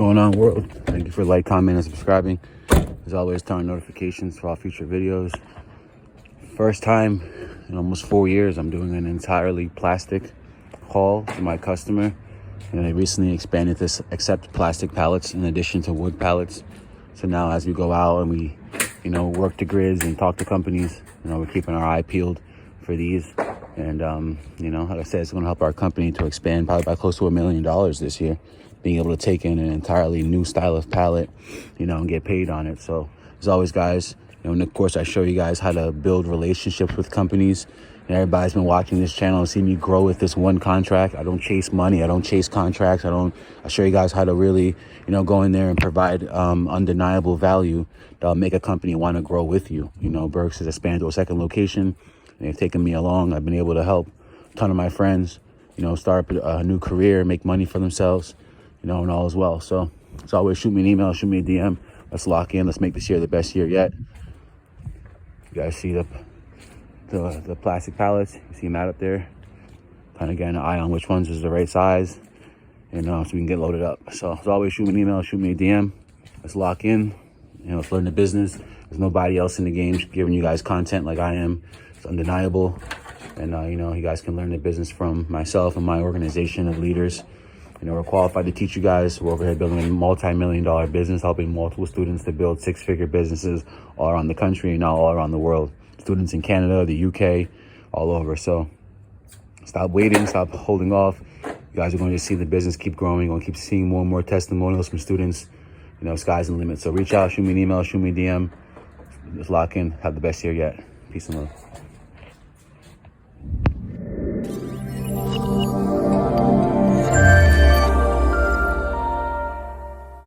Going on, world? Thank you for like, comment, and subscribing. As always, turn on notifications for all future videos. First time in almost 4 years, I'm doing an entirely plastic haul to my customer. And they recently expanded this accept plastic pallets in addition to wood pallets. So now as we go out and we, work the grids and talk to companies, we're keeping our eye peeled for these. And, like I said, it's going to help our company to expand probably by close to $1 million this year, being able to take in an entirely new style of pallet, and get paid on it. So as always, guys, and of course, I show you guys how to build relationships with companies. And everybody's been watching this channel and see me grow with this one contract. I don't chase money. I don't chase contracts. I show you guys how to really, go in there and provide undeniable value that'll make a company want to grow with you. Berks has expanded to a second location. And they've taken me along. I've been able to help a ton of my friends, start a new career, make money for themselves, and all as well. So as always, shoot me an email, shoot me a DM. Let's lock in. Let's make this year the best year yet. You guys see the plastic pallets? You see them out up there? Kind of getting an eye on which ones is the right size, and so we can get loaded up. So as always, shoot me an email, shoot me a DM. Let's lock in. Let's learn the business. There's nobody else in the game giving you guys content like I am. It's undeniable. And, you guys can learn the business from myself and my organization of leaders. We're qualified to teach you guys. We're over here building a multi-million-dollar business, helping multiple students to build six-figure businesses all around the country and now all around the world. Students in Canada, the UK, all over. So stop waiting, stop holding off. You guys are going to see the business keep growing. You're going to keep seeing more and more testimonials from students. Sky's the limit. So reach out, shoot me an email, shoot me a DM. Just lock in. Have the best year yet. Peace and love.